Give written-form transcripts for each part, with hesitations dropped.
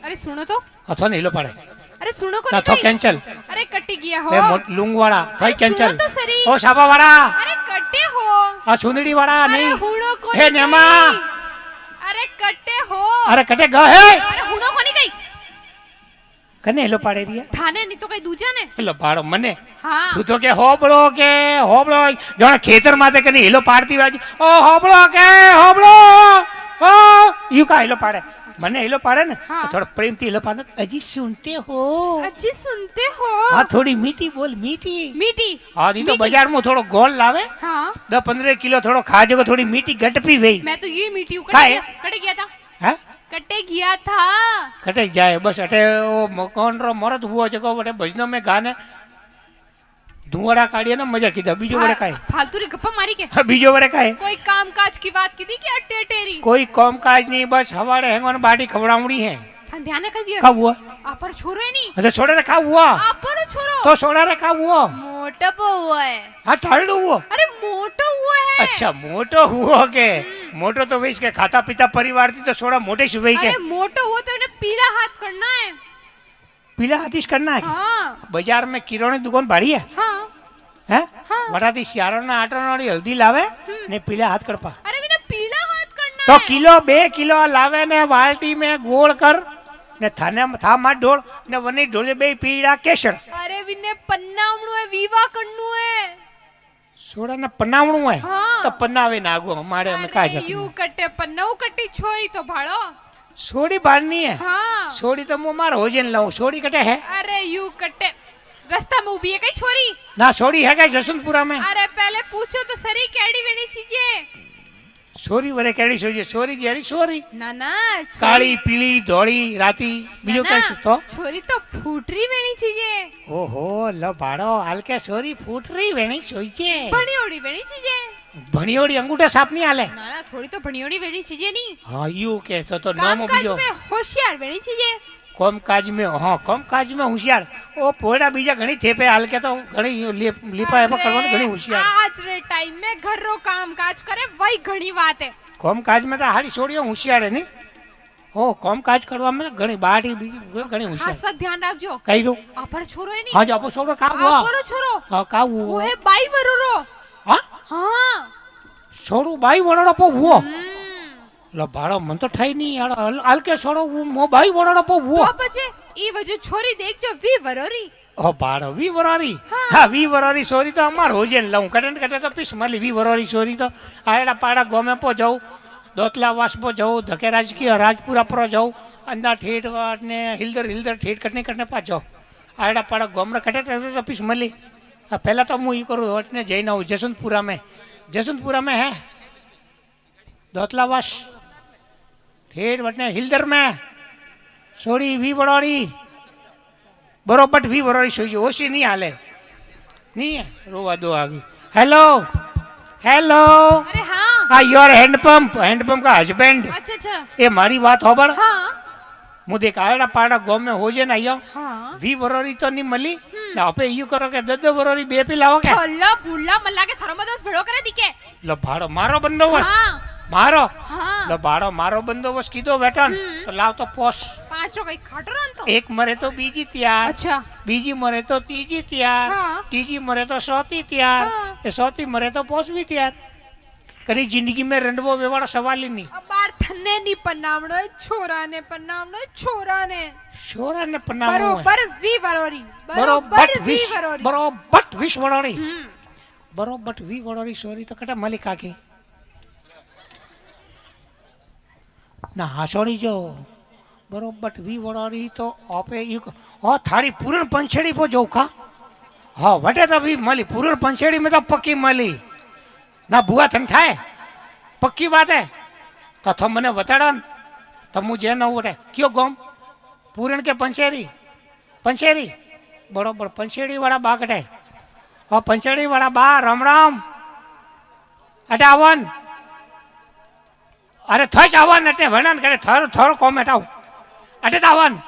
अरे सुनो तो। अथवा नहीं लो पड़े अरे सुनो को ना नहीं तो कही। कैंसिल अरे कटी गया हो। ए लुंग वाला अरे थाई कैंसिल सुनो तो सरी। ओ शाबा वाला अरे कटे हो। आ सुंदड़ी वाला अरे नहीं हुड़ो को हे नहीं नेमा कही। अरे कटे हो। अरे कटे ग है अरे हुड़ो को नहीं कही। कने हेलो पाड़े रिया थाने नहीं तो कई दूजा ने। हेलो पाड़ो मने हाँ। तू तो के होबळो जण खेतर माते कने हेलो पाड़ती बाजी ओ होबळो ओ यू का हेलो पाड़े मने हेलो पाड़े ने हाँ। तो थोड़ा प्रेम थी हेलो पाड़े अजी सुनते हो अच्छी सुनते हो। हाँ थोड़ी मीठी बोल मीठी मीठी। हाँ दी तो मीठी। बाजार में थोड़ो गोल लावे हाँ। 10-15 किलो थोड़ो खा जो थोड़ी मीठी घट पी गई मैं तो ये मीठी हूँ। का है? कटे गया था। हैं कटे गया था। कटे जाए बस अटे वो कौन रो मरद हुआ जगह बटे भजनों में गाने धुआड़ा काढ़िए ना मजा कीधा बीजो बड़े काए फालतू री गप्पा मारी के। बीजो बड़े काए कोई काम काज की बात की थी कि अट्टे टेरी। कोई काम काज नहीं बस हवाड़े हैंगन बाटी खवड़ावड़ी है ध्यान है कभी। का हुआ आपर छोरो है नहीं। अरे सोड़े रखा हुआ आपर छोरो। तो सोड़ा रखा हुआ मोटा पो हुआ है। हाँ ठाड़ो हुआ अरे मोटो हुआ है। अच्छा मोटो हुआ के मोटो तो वैस के खाता पीता परिवार थी तो सोड़ा मोटे सुबह के अरे मोटो हुआ तो उन्हें पीला हाथ करना है। पीला हाथीश करना है हाँ। बाजार में किराने दुकान भाड़ी है हाँ। हैं हाँ। वटाती सियारो ना आटो नाड़ी हल्दी लावे ने पीला हाथ करपा अरे मैंने पीला हाथ करना तो है। किलो 2 किलो लावे ने बाल्टी में गोળ कर ने थाने था मार ढोल ने वनी ढोले बे पीड़ा केसर अरे विने पन्नावणु है विवाह करनु है। सोड़ा ने पन्नावणु है हाँ। तो पन्नावे नागो हमारे में का अरे यू कटे पन्नाऊ कटी छोरी तो भाड़ो। सोड़ी बांधनी है हाँ। सोड़ी तो मुंह मार हो जन लाऊं सोड़ी कटे है अरे यू कटे रास्ता में उभी है कई छोरी। ना सोड़ी है क्या जसवंतपुरा में अरे पहले पूछो तो सरी केड़ी वेणी चीजें। सोरी वरे केड़ी सोजी सोरी जेरी सोरी ना ना काली पीली धोली राती बीजो ना, कई तो छोरी तो फूटरी वेणी चीजें। ओहो लो बाड़ो हलके सोरी फूट रही वेणी सोईचे भणियोड़ी वेणी चीजें। भणियोड़ी अंगूठा साफ नहीं आले ना ना थोड़ी तो भणियोड़ी वेणी चीजें नहीं। हाँ यू के तो काम नाम काज बीजो में होशियार वेणी चीजें। कम काज में हाँ कम काज में होशियार ओ पोड़ा बीजा घणी थेपे हाल के तो घणी लिपा एपा करवाने घणी होशियार आज रे टाइम में घर रो काम काज करे वही घणी बात है। कम काज में तो हाड़ी छोड़ियो होशियार है नी ओ कम काज करवा में घणी बाटी बीजी घणी होशियार खास बात ध्यान रखजो। कई रो आपर छोरो है नहीं। हाँ जापो छोड़ो का हुआ आपरो छोरो। हाँ का वो हुआ है बाई वरोरो। हाँ हाँ। छोड़ो बाई वड़ो पो हुआ लो भाड़ो मन तो ठाई नहीं यार हाल के छोड़ो मो बाई वड़ो पो हुआ तो बचे ई वजह छोरी देख जो वी वरोरी। ओ बाड़ो वी वरारी हाँ। हाँ वी वरारी सोरी तो अमार हो जेन लाऊं कटे तो पीस मली वी वरारी सोरी तो आयड़ा पाड़ा गोमे पो जाऊं दोतला वास पो जाऊं धकेराज की राजपुरा पर जाऊं अंदा ठेठ ने हिलदर ठेठ कटने पा जाओ आयड़ा पाड़ा गोमरा कटे तो पीस मली पहला तो मुँह ये करूँ वटने जैन आऊँ जसवंतपुरा में है दोतला वास ठेठ वटने हिलदर में सोरी वी वड़ोड़ी बरोबर वी वरोड़ी सोई ओसी नहीं हाले नहीं है रोवा दो आगे हेलो हेलो अरे हाँ। हाँ योर हैंडपंप का हस्बैंड अच्छा अच्छा। ये मारी बात हो बड़ हाँ। मुझे काड़ा पाड़ा गाँव में हो जे ना यो हाँ। वी वरोड़ी तो नहीं मली ना आपे यू करो के दो वरोड़ी बे पी लाओ के छोला बुल्ला मल्ला के थरो में दस भेड़ो करे दिखे। लो भाड़ो मारो बंदोबस्त हाँ। मारो हाँ। लो भाड़ो मारो बंदोबस्त कीधो वेतन तो लाव तो पोस 5 कई खाटो रन तो। एक मरे तो बीजी तैयार अच्छा। बीजी मरे तो तीजी तैयार हाँ। तीजी मरे तो सौती तैयार हाँ। ये सौती मरे तो पोसवी तैयार करी जिंदगी में रंडवो वेवाड़ा सवाल ही नहीं अब बार थन्ने नी पन्नावणो है छोरा ने पन्नावणो है छोरा ने। शोरा ने पन्ना बरोबर वी वरोरी। बरोबर वी विश वरोरी। बरोबर विश वड़ोड़ी हम्म। बरोबर वी वड़ोड़ी सोरी तो कटा मलिक आके ना हासोड़ी जो बरोबर वी वड़ोड़ी तो आपे यू ओ थारी पूरण पंछेड़ी पो जो का हाँ वटे तो भी मली पूरण पंछेड़ी में तो पक्की मली ना बुआ थन ठाए पक्की बात है तो थम मने वताड़न तो मुझे न उठे क्यों गोम पूरण के पंचेरी बरोबर पंचेड़ी वाला बा कटे और पंचेड़ी वाला बा राम राम अटे आवन अरे थस आवन अटे वर्णन करे थोरो कॉम हटाओ अटे आवन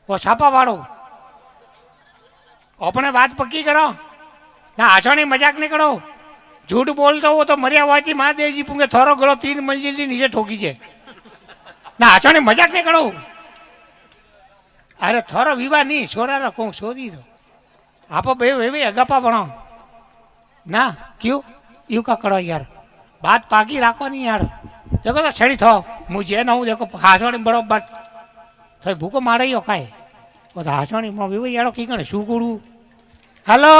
वो छापा वाड़ो अपने बात पक्की करो ना आछोनी मजाक नहीं करो झूठ बोलता हो तो मर्यावाती महादेव जी पुंगे थोरो गड़ो 3 मंजिल थी नीचे ठोकी छे ना आचोने मजाक नहीं करो अरे थोरो विवाह नहीं छोरा को छोरी दो आप बे अगापा बनो ना क्यों यू का करो यार बात पाकी राखो नहीं यार देखो तो छड़ी थो मुझे ना हूँ देखो हासवाणी बड़ो बात तो भूको मारे हो काए वो तो हासवाणी मां भी यारो की करे शू करू हेलो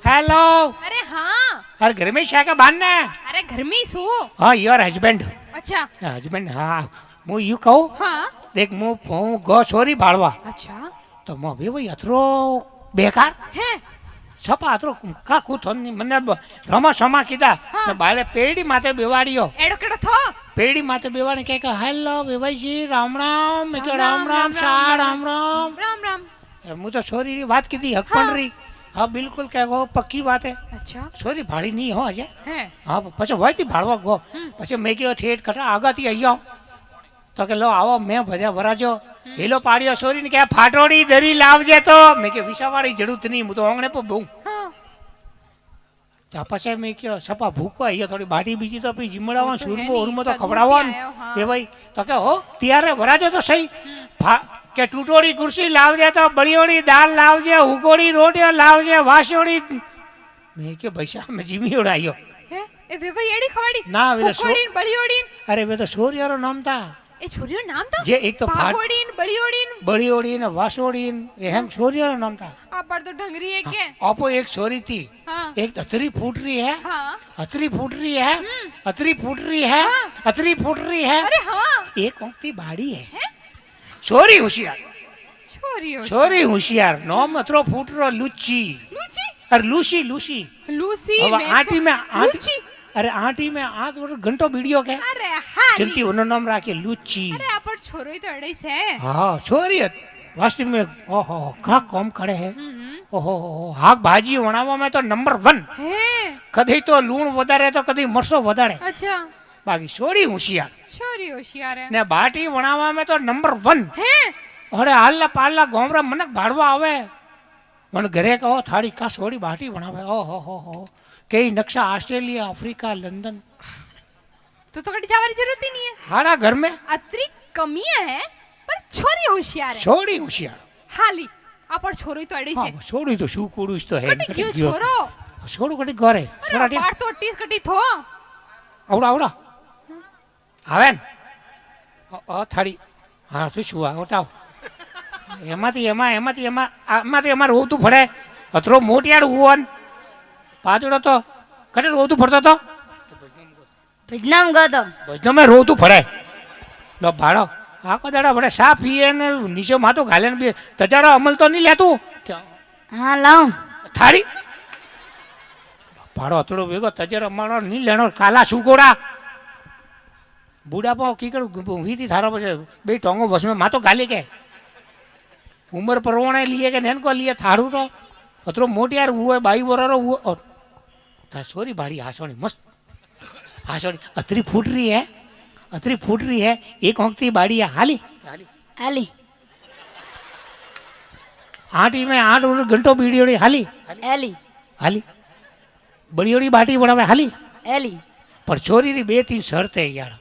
हेलो अरे हाँ अरे घर में क्या बांध ना अरे घर में ही सो हाँ योर हस्बैंड अच्छा हस्बैंड हाँ मु यू कहूँ हाँ देख मु गो छोरी भाड़वा अच्छा तो मो भी भाई अतरो बेकार है छपा अतरो का कुछ मने रमा समा कीधा हाँ। ने बारे पेड़ी माथे बेवाड़ियो एड़ो केड़ो थो पेड़ी माथे बेवाड़ी कहे हेलो बेवाई जी राम राम मैं कह राम राम राम, सा राम, राम राम राम राम मु तो छोरी री बात कीधी हक पण रही हाँ बिल्कुल कह गो पक्की बात है अच्छा छोरी भाड़ी नहीं हो अजय है हाँ પછી વયથી ભાડવા ગો પછી મેં કીધું ઠેઠ ખટા આગાથી આવી આવો તો કે લો આવો મેં ભર્યા વરાજો હેલો પાડ્યો છોરીને કે ફાટોડી દરી લાવજે તો મેં કે વિસાવાળી જરૂરત નહીં હું તો આંગણે પર બહુ हाँ ત્યાં પછી મેં કહ્યું સપા ભૂકો અહીંયા થોડી બાટી બીજી તો પછી જીમડાવા તો સુરમો હે ઉરમો નહીં, તો તો ખવડાવવાનું દૂરથી આયો, હા. એ ભાઈ તો કે હો ત્યારે વરાજો તો સહી કે તૂટોડી કુર્સી લાવજે તો બળિયોડી દાળ લાવજે ઉગોડી રોટીઓ લાવજે વાસોડી મેં કે પૈસા મેં જીમી ઉડાયો है ए वेवा एड़ी खवाड़ी ना वे तो फुकोड़ीन बड़ियोड़ीन अरे वे तो सूर्यारो नाम था ए छोरियो नाम था जे एक तो भागोड़ीन बड़ियोड़ीन बड़ियोड़ी ने वासोड़ी ये हैंग सूर्यारो नाम था आप पर तो ढंगरी है के आपो एक छोरी थी हाँ एक अतरी फूट रही है हाँ अतरी फूट रही है अतरी फूट रही है हाँ। अतरी फूट रही है अरे हाँ एक औंकती बाड़ी है हैं? छोरी होशियार छोरियो छोरी होशियार नौम अतरो फूट रो लुच्ची लूची अरे लूसी लूसी लूसी अब आटी में लूची अरे आटी में आठ घंटो वीडियो के अरे हाँ जिनती उन्होंने नाम राखे लुच्ची अरे आप पर छोरो ही तो अड़ई से हाँ छोरी वास्तव में ओहो का कॉम खड़े है हम्म। ओहो हाक भाजी वणावा में तो नंबर 1 है कदी तो लूण वधारे तो कदी मरसो वधारे अच्छा बाकी छोरी होशियार छोरी होशियार है ने बाटी वणावा में तो नंबर 1 है अरे हालला पालला गोमरा मनक भाड़वा आवे मन घरे कहो थाड़ी का छोरी बाटी वणावे ओहो हो कई नक्शा ऑस्ट्रेलिया अफ्रीका लंदन तो कटी जावारी जरूरत ही नहीं है हाड़ा घर में अतरी कमियां है पर छोरी होशियार है छोरी होशियार हाली आप पर छोरो ही तो अड़ई से हाँ छोरी तो शू कुड़ूस तो है कटी क्यों छोरो छोड़ो कटी घरे छोड़ा अरे बार तो टीस कटी थो આવડા આવડા આવે ને થાળી હા શું શું આવતા એમાંથી એમાં રોતું ફળે અતરો મોટિયાળ હુવન પાતળો તો કટે રોતું ફરતો તો ભજનામ ગયો ભજનો મેં રોતું ફળે લો ભાડો આખો દાડા ભળે સા પીએ ને નીચે માથું ઘાલે ને બે તજારો અમલ તો નહીં લેતું હા લાવ થાળી ભાડો અતડો ભેગો તજર અમારો નહીં લેણો કાલા સુગોડા બુઢાપો કીકડ વીતી થારો પછી બે ટોંગો બસમાં માતો ગાલી કે ઉમર પરવણે લીએ કે નેન को लिए थाड़ू तो अतरो मोटी यार हुए बाई वरारो हुए और सॉरी भाड़ी हासोनी मस्त हासोनी अतरी फूट रही है एक औंकती बाड़ी है हाली હાલી आटी में 8 घंटो बीड़ीओड़ी हाली એલી हाली बड़ीओड़ी बाटी बनावे हाली એલી पर छोरी री 2-3 शर्त है यार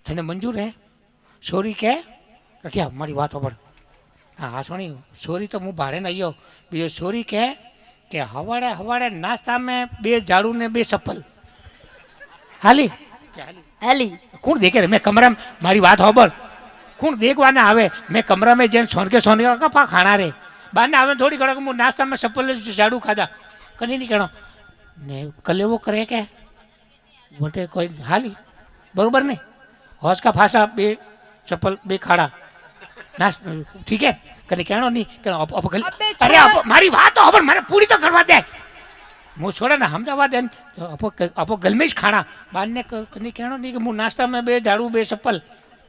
तने मंजूर है छोरी के रटिया मारी बात पर हाँ हासोनी छोरी तो मुँह भाड़े नहीं हो बीजो छोरी के हवाड़े हवाड़े नाश्ता में 2 झाड़ू ने 2 चप्पल हाली એલી कौन देखे रे मैं कमरा में मारी बात हो बर कौन देखवाने आवे मैं कमरा में जैन सोनके का खाना रे बाद आवे थोड़ी घड़ा मुँह नाश्ता में चप्पल झाड़ू खाधा कहीं नहीं कहना ने कले वो करे क्या बोटे कोई हाली बरोबर नहीं हौस का फांसा 2 चप्पल 2 खाड़ा नाश ठीक है कहीं कहना नहीं कहना अरे मारी बात तो अब मारे पूरी तो करवा दे मुँह छोड़े ना हमदाबाद दे अपो गल में खाना बाद ने कहीं कहना नहीं कि मुँह नाश्ता में 2 झाड़ू 2 चप्पल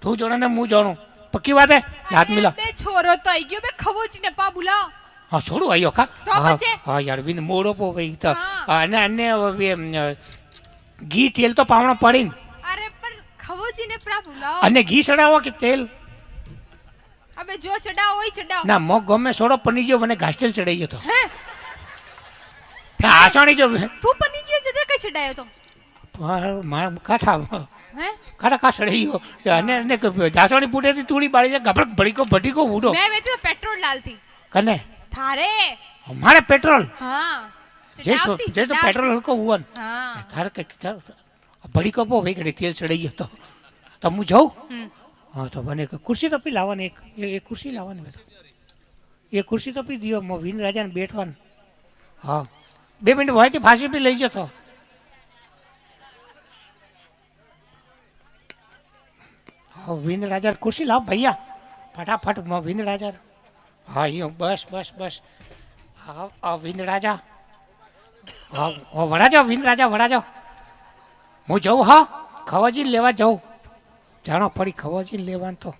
तू जोड़ा ने मुँह जोड़ू पक्की बात है हाथ मिला बे छोरो तो आई गयो बे खवोची ने पा बुलाओ हाँ छोड़ू आयो का तो हाँ बचे? हाँ यार बिन मोड़ो पो भाई तो हाँ। अन्य घी तेल तो पावना पड़ी अरे पर खवोची ने पा बुलाओ अन्य घी चढ़ाओ कि तेल अबे जो चढ़ाओ वही चढ़ाओ ना मो गमे छोड़ो पनीर जो मैंने घास तेल चढ़ाइयो तो हैं હાસણી જો તું પની જીઓ જદે કઈ છડાયો તો કાઠા હે કાઠા કા સડી ગયો અને ને હાસણી ફૂટેથી તુડી બાળી જાય ગભડક ભડીકો ભડીકો ઉડો મેં વેતી તો પેટ્રોલ ડાલતી કને થારે हमारे पेट्रोल हाँ જે તો પેટ્રોલ હલકો હુવન हाँ તારે કે ભડી કપો ભાઈ કડી તેલ ચડાઈ ગયો તો હું જાઉં હા તો બને ખુરશી તો પી લાવવાની એક ખુરશી લાવવાની મેં એ ખુરશી તો પી દિયો મો વિન રાજાને બેઠવાનું હા 2 મિનિટ હોય તો ફાંસી પી લઈ જતો હા વિન રાજા ખુરશી લાવ ભૈયા ફટાફટ વિન રાજા હા યો બસ બસ બસ હા વિન રાજા હા વડા જાઓ વિન રાજા વડા જાઓ હું જાઉં હા ખવાજી લેવા જાઉં જાણો પડી ખવાજી લેવાનું તો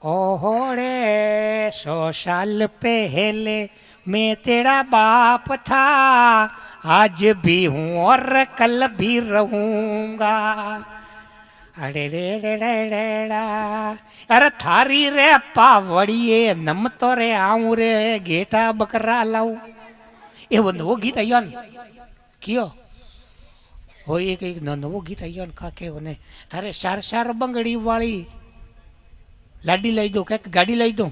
ओहोड़े 100 साल पहले मैं तेरा बाप था आज भी हूँ और कल भी रहूंगा अरे रे रे रे रे अरे थारी रे पावड़िए नम तो रे आऊं रे गेटा बकरा लाऊं ये वो नवो गीत आयो ने कियो हो एक एक नवो गीत आयो ने काके ओने थारे चार चार बंगड़ी वाली लाडी लई दो क्या गाड़ी लई दो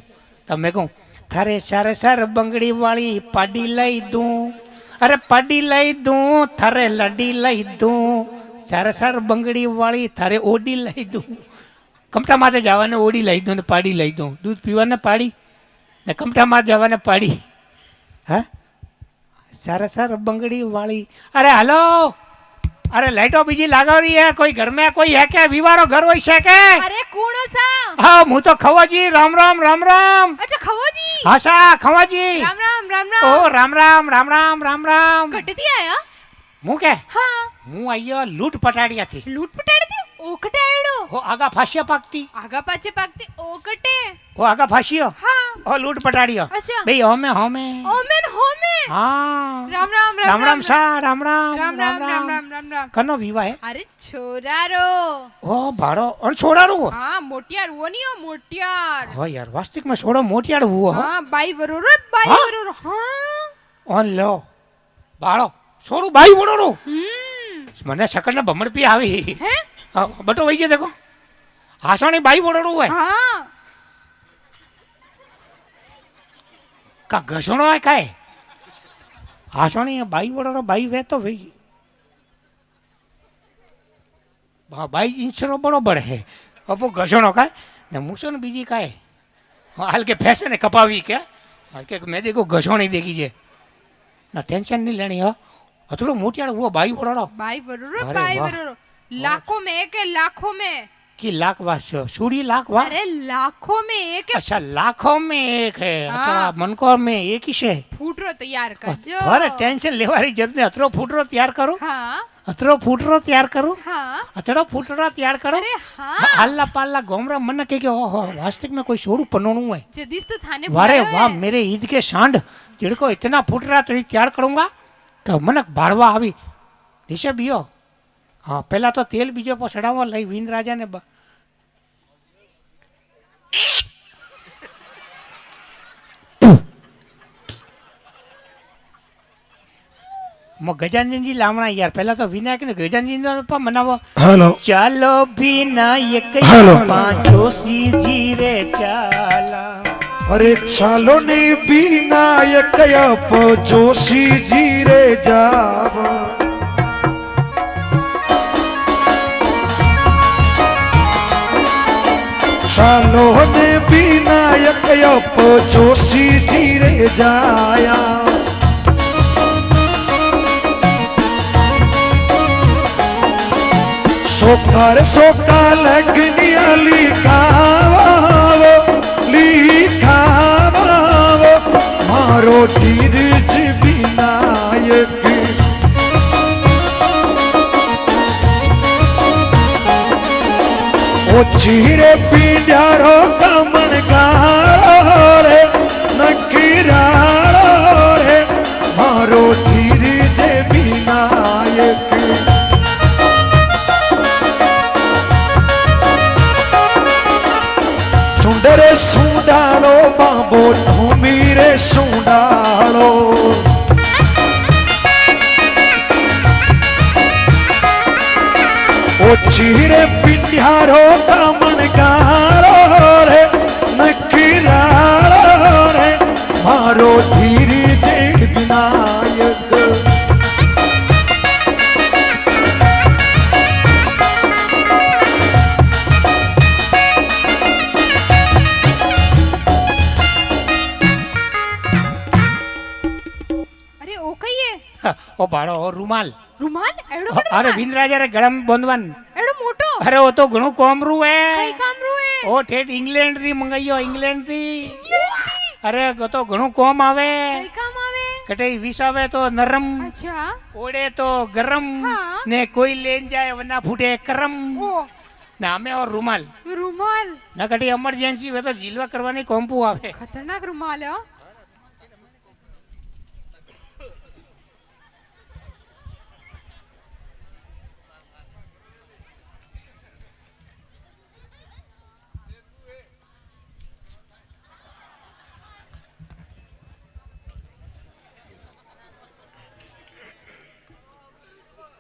तब मैं कहूँ थारे सारे सर बंगड़ी वाली पाडी लई दूं अरे पाडी लई दूं थारे लडी लई दूं सारे सर बंगड़ी वाली थारे ओडी लई दूं कमटा माथे जावाने ओडी लई दूं ने पाडी लई दूं दूध पीवाने पाडी ने कमटा माथे जावाने पाडी हाँ सारे सर बंगड़ी वाली अरे हेलो अरे लाइटो बीजी लगा रही है कोई घर में कोई है क्या विवारो घर वही है क्या अरे कौन सा हाँ मु तो खवाजी राम राम राम राम अच्छा खवाजी हाँ सा खवाजी राम राम राम राम ओ राम राम राम राम राम राम कटती आया मु के हाँ मु आयो लूट पटाड़िया थी लूट पटाड़ी थी ओकटे आयडो हो आगा फासिया पाकती आगा पाछे पाकती ओकटे हो आगा फासियो हाँ हो लूट पटाड़ियो अच्छा बे होमे होमे ओमेन होमे हाँ राम राम राम राम सा राम राम राम राम राम राम राम राम कनो विवाह है अरे छोरारो ओ भाड़ो और छोड़ारू हो हाँ मोटियार वो नहीं हो मोटियार हो यार वास्तविक में छोड़ो मोटियार हुआ हो हाँ बाई वरोरो बाई हाँ? वरोरो हाँ ઓન લો બાળો છોડું બાઈ વડોડું મને શકર ને ભમર પી આવી હે બટો વઈ છે દેખો હાસણી બાઈ વડોડું હોય हाँ કા ઘસણો હોય કાય હાસણી બાઈ વડોડો બાઈ વે તો ભાઈ બાઈ ઇન્સરો બરોબર હે અપો ઘસણો કાય ને મૂસો ને બીજી કાય હાલ के फैशन है कपावी क्या हाल के मैं देखो घसोनी देखी है ना टेंशन नहीं लेनी हो थोड़ा मोटियाड़ वो बाई वड़ो बाई वरोरो अरे बाई वाह। वरोरो लाखों में एक है लाखों में कि लाख वास सूड़ी लाख वास अरे लाखों में एक है अच्छा लाखों में एक है हाँ। अथवा मनकोर में एक ही है फूटरो तैयार कर जो अरे टेंशन लेवारी जरूरत नहीं अतरो फूटरो तैयार करो हाँ अतरो फूटरो तैयार करो हाँ अतरो फूटरो तैयार करो अरे हाँ हल्ला पाल्ला गोमरा मन के ओहो वास्तविक में कोई सोड़ू पनोणू है जदीस तो थाने वारे बुलायो वाह है। मेरे ईद के सांड जिनको इतना फूटरा तैयार करूंगा तो मनक भाड़वा आवी नीचे बियो हाँ पहला तो तेल बीजो पर चढ़ावा लई विंद राजा ने गजानन जी लावना यार पहला तो विनायक ने गजानन जी मनावो हेलो चालो विनायक हेलो। पांचो सी जी रे चाला अरे चालो ने विनायक जोशी जी रे जावा चालो ने विनायक जोशी जी रे जाया सोकार सोका लगनिया लिखावो मारो धीरज विनायक ओ चीरे पीड़ारो कमन गारो रे नखीरारो સુંડાળો ઓછી રે પિંડિયારો કામણકારો રે નખીરાળો રે મારો ધીરી જે વિનાયક અરે ઓ કહીએ ઓ ભાડો ઓ રૂમાલ રૂમાલ એડો અરે વિંદરાજ અરે ગળામાં બાંધવાન એડો મોટો અરે ઓ તો ઘણું કોમરું હે કઈ કામ રૂ હે ઓ ઠેઠ ઇંગ્લેન્ડ થી મંગાયો ઇંગ્લેન્ડ થી અરે તો ઘણું કોમ આવે કઈ કામ આવે કટે વિસ આવે તો નરમ અચ્છા ઓડે તો ગરમ હા. ને કોઈ લેન જાય વના ફૂટે કરમ ઓ ના અમે ઓર રૂમાલ રૂમાલ ના કટી એમરજન્સી હોય તો જીલવા કરવાની કોમ્પુ આવે ખતરનાક રૂમાલ હે હો.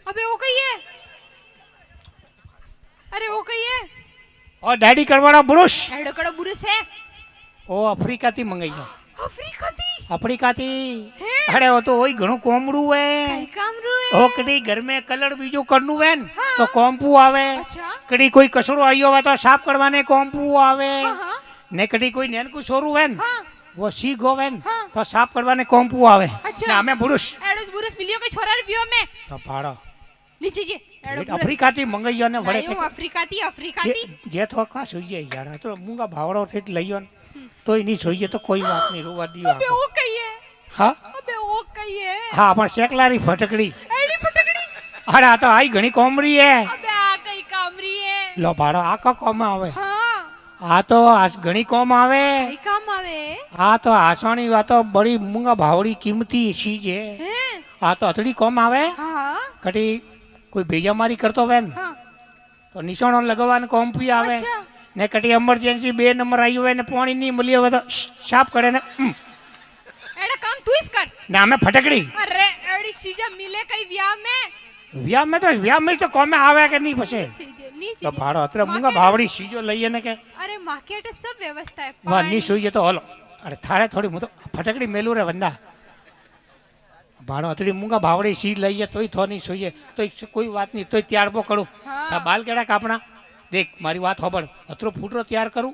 अबे वो कही है अरे वो कही है ઓ દાઢી કરવાના બ્રુશ एडो कड़ो बुरुस है ઓ આફ્રિકાથી મંગાયો अफ्रीका थी આફ્રિકાથી હે? અરે ઓ તો ઓય ઘણું કોમડું હે कई काम रू है ઓ કડી ઘર મે કલર બીજો કરનું હે ને હા. તો કોમ્પુ આવે अच्छा કડી કોઈ કચરો આવ્યો હોય તો સાફ કરવાને કોમ્પુ આવે हाँ हाँ ને કડી કોઈ નેનકું છોરું હે ને हाँ વો સી ગોવે ને હા. તો સાફ કરવાને કોમ્પુ આવે અચ્છા. ને અમે બ્રુશ एडोस बुरुस मिलियो के छोरा रुपयो में તો ભાડો नीचे जे एडो बुरुस આફ્રિકાથી મંગાયો ને વડે नहीं, वो अफ्रीका थी જે તો કા સુઈ જાય યાર આ તો મૂંગા ભાવડો ઠેઠ લઈયો ને તોય નહીં સુઈ જાય તો કોઈ વાત નહીં રોવા દીયો अबे वो कही है હા अबे वो कही है હા પણ શેકલારી ફટકડી एडी फटकड़ी અરે આ તો આઈ ઘણી કોમરી હે अबे आ कई काम री है લો ભાડો આ કા કોમ આવે हाँ આ તો આ ઘણી કોમ આવે कई काम आवे આ તો આસાની આ તો બડી મૂંગા ભાવડી કિંમતી ચીજ હે हैं આ તો અતડી કોમ આવે हाँ કટી કોઈ ભેજામારી કરતો હોય ને हाँ તો નિશાણો લગાવવાનું કોમ્પી આવે अच्छा ને કટી એમરજન્સી 2 નંબર આવ્યો હોય ને પાણી નહીં મળ્યો હોય તો સાફ કરે ને एड़ा काम तू इस कर ને અમે ફટકડી अरे एड़ी चीजें मिले कई व्याह में વ્યામ માં તો કોમે આવે કે નહીં પછી चीजें नी તો चीजें ભાડો અત્યારે મૂંગા ભાવડી સીજો લઈએ ને કે अरे मार्केट सब व्यवस्था है વાહ ની पानी સુઈએ તો હલો અરે થાળે થોડી હું તો ફટકડી મેલું રે વંદા ભાડો અત્યારે મૂંગા ભાવડી સી લઈએ તોય થો નહીં સુઈએ તોય કોઈ વાત નહીં તોય ત્યાર બો કરું હા. આ બાલ કેડા કાપણા દેખ મારી વાત હોબળ અત્રો ફૂટરો તૈયાર કરું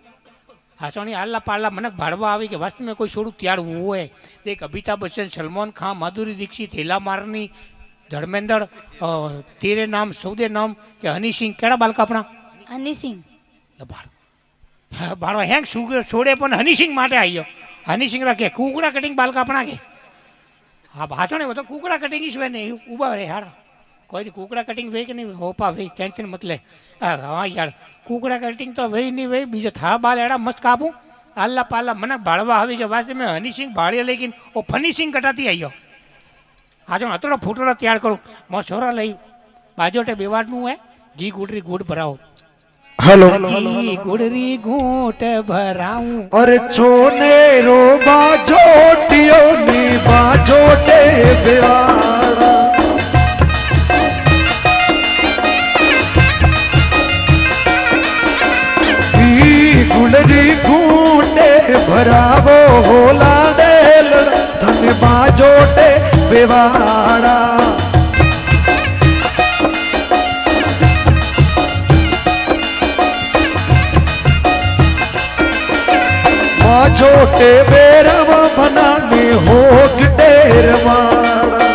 હાચોણી આલ્લા પાડલા મને ભાડવા આવી કે વાસ્તવ મેં કોઈ છોડું ત્યાર હું હોય દેખ અમિતાભ બચ્ચન સલમાન ખાન માધુરી દીક્ષિત હેલા મારની ધર્મેન્દ્ર તેરે નામ સૌદે નામ કે હની સિંહ કેડા બાલ કાપણા હની સિંહ ભાડો હેંગ છોડે પણ હની સિંહ માટે આવ્યો હની સિંહ રાખે કુકડા કટિંગ બાલ કાપણા કે હા ભાચો ને તો કુકડા કટિંગ જ હોય ને ઊભા રે હાડા કોઈ કુકડા કટિંગ વે કે નહીં હોપા વે ટેન્શન મત લે હા યાર કુકડા કટિંગ તો વે નહીં વે બીજો થા બાલ એડા મસ્ત કાપું આલ્લા પાલ્લા મને ભાળવા આવી ગયો વાસ્તે મેં હની સિંહ ભાળીએ લેકિન ઓ ફની સિંહ કટાતી આવ્યો હાજો અતડો ફૂટડો તૈયાર કરું મો છોરા લઈ બાજોટે બેવાડનું હે ઘી ગુડરી ગુડ ભરાવો હલો ઘી ગુડરી ઘૂંટ ભરાવું અરે છોને રો બાજોટિયો ની બાજોટે બેવાડા ઈ ગુલરી ઘૂંટે ભરાવો હોલા ડેલ ધન બાજોટે બેવાડા छोटे बेरवा बनाने होग डेरवाड़ा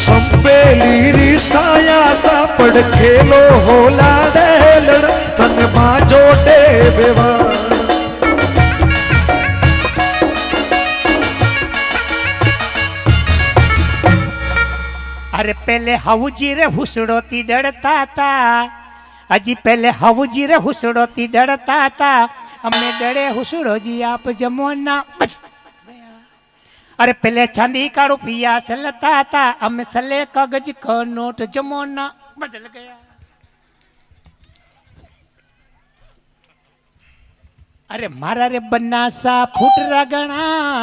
संपेली री साया सापड़ खेलो होला डेलड़ तन बाजोटे बेवाड़ा अरे पहले हाउजी रे हुसड़ोती डरता था अजी पहले हाउजी रे हुसड़ोती डरता था हमने डरे हुसड़ो जी आप जमोना बच गया अरे पहले चांदी का रुपया चलता था हम सले कागज का नोट जमोना बदल गया अरे मारा रे बनासा फुटरा गणा